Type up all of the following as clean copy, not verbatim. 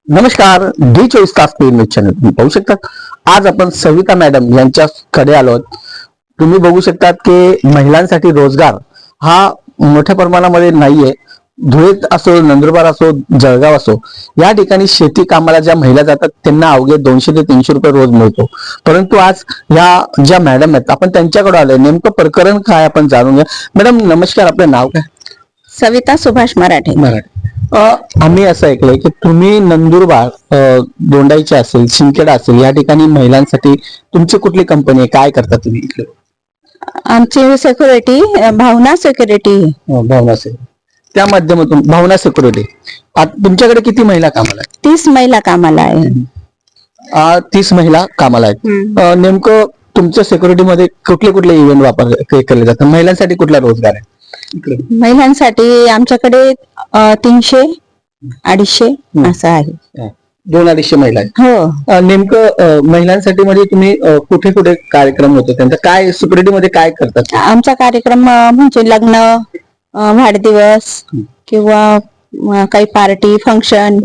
नमस्कार. डी24 तास paid news channel तुम्ही पाहू शकतात. आज आपण सविता मॅडम यांच्याकडे आलो आहोत. तुम्ही बघू शकतात की महिलांसाठी रोजगार हा मोठ्या प्रमाणामध्ये नाहीये. धुळे असो, नंदुरबार असो, जळगाव असो, या ठिकाणी शेती कामाला ज्या महिला जातात त्यांना अवघे 200 ते 300 रुपये रोज मिळतो. परंतु आज या ज्या मॅडम आहेत आपण त्यांच्याकडे आलोय. नेमकं प्रकरण काय आपण जाणून घ्या. मॅडम नमस्कार, आपलं नाव काय? सविता सुभाष मराठे. आम्ही असं ऐकलंय की तुम्ही नंदुरबार, दोंडाईचे असेल, शिंदखेडा असेल, या ठिकाणी महिलांसाठी तुमची कुठली कंपनी आहे, काय करता तुम्ही इकडे? आमची सिक्युरिटी भावना सिक्युरिटी. भावना असेल त्या माध्यमातून भावना सिक्युरिटी. तुमच्याकडे किती महिला कामाला आहेत? 30 महिला कामाला आहे. 30 महिला कामाला आहेत. नेमकं तुमच्या सिक्युरिटीमध्ये कुठले कुठले इव्हेंट केले जातात? महिलांसाठी कुठला रोजगार आहे इकडे? महिलांसाठी आमच्याकडे 300 250 असं आहे. 200-250 महिला आहेत. हो. नेमकं महिलांसाठी म्हणजे तुम्ही कुठे कुठे कार्यक्रम होतो त्यांचा, काय सिक्युरिटीमध्ये काय करतात? आमचा कार्यक्रम म्हणजे लग्न, वाढदिवस किंवा काही पार्टी फंक्शन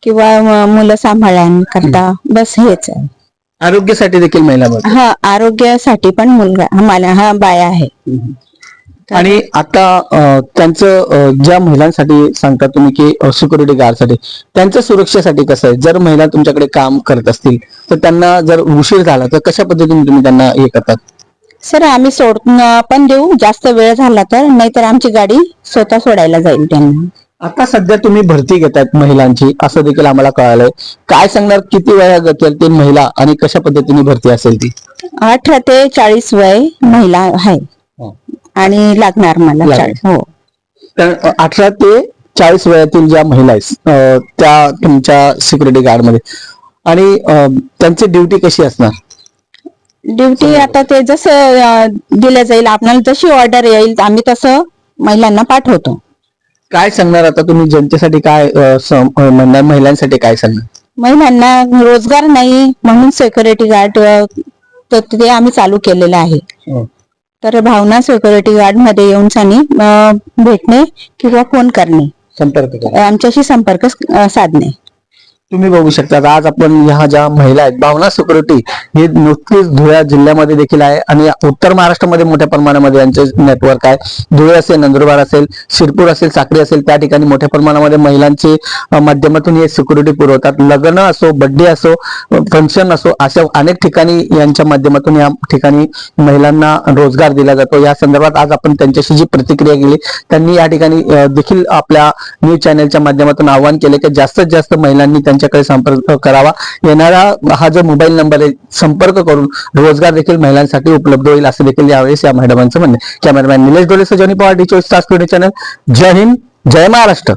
किंवा मुलं सांभाळण्याकरता, बस हेच आहे. आरोग्यासाठी देखील महिला बघतात. हा, आरोग्यासाठी पण मुलगा आम्हाला बाया आहे. आणि आता त्यांचं ज्या महिलांसाठी सांगता तुम्ही की सिक्युरिटी गार्डसाठी, त्यांच्या सुरक्षेसाठी कसं आहे? जर महिला तुमच्याकडे काम करत असतील तर त्यांना जर उशीर झाला तर कशा पद्धतीने तुम्ही त्यांना हे करतात? सर, आम्ही पण देऊ जास्त वेळ झाला तर, नाहीतर आमची गाडी स्वतः सोडायला जाईल त्यांना. आता सध्या तुम्ही भरती घेतात महिलांची असं देखील आम्हाला कळालंय. काय सांगणार, किती वयातील महिला आणि कशा पद्धतीने भरती असेल ती? 18 ते 40 वय महिला आहे आणि लागणार मला 40. हो. तर 18 ते 40 वयातील ज्या महिला आहेत त्या तुमच्या सिक्युरिटी गार्ड मध्ये, आणि त्यांची ड्युटी कशी असणार? ड्युटी आता ते जसं दिलं जाईल, आपल्याला जशी ऑर्डर येईल आम्ही तसं महिलांना पाठवतो. काय सांगणार आता तुम्ही जनतेसाठी, काय म्हणणार, महिलांसाठी काय सांगणार? महिलांना रोजगार नाही म्हणून सिक्युरिटी गार्ड तर ते आम्ही चालू केलेलं आहे. तर भावना सिक्युरिटी गार्ड मध्ये येऊन भेटणे किंवा फोन करणे, आमच्याशी संपर्क साधणे. तुम्ही बघू शकता आज आपण ह्या ज्या महिला आहेत, भावना सिक्युरिटी हे नुकतीच धुळे जिल्ह्यामध्ये देखील आहे आणि उत्तर महाराष्ट्रामध्ये मोठ्या प्रमाणामध्ये यांचे नेटवर्क आहे. धुळे असेल, नंदुरबार असेल, शिरपूर असेल, साक्री असेल, त्या ठिकाणी मोठ्या प्रमाणामध्ये महिलांचे माध्यमातून हे सिक्युरिटी पुरवतात. लग्न असो, बर्थडे असो, फंक्शन असो, अशा अनेक ठिकाणी यांच्या माध्यमातून या ठिकाणी महिलांना रोजगार दिला जातो. या संदर्भात आज आपण त्यांच्याशी जी प्रतिक्रिया केली, त्यांनी या ठिकाणी देखील आपल्या न्यूज चॅनलच्या माध्यमातून आवाहन केले की जास्तीत जास्त महिलांनी त्यांच्याकडे संपर्क करावा. येणारा हा जो मोबाईल नंबर आहे, संपर्क करून रोजगार देखील महिलांसाठी उपलब्ध होईल असं देखील यावेळेस या मॅडमांचं म्हणणं. कॅमेरामॅन निलेश डोले, सजनी पवार, डी24 तास पेड चॅनल. जय हिंद, जय महाराष्ट्र.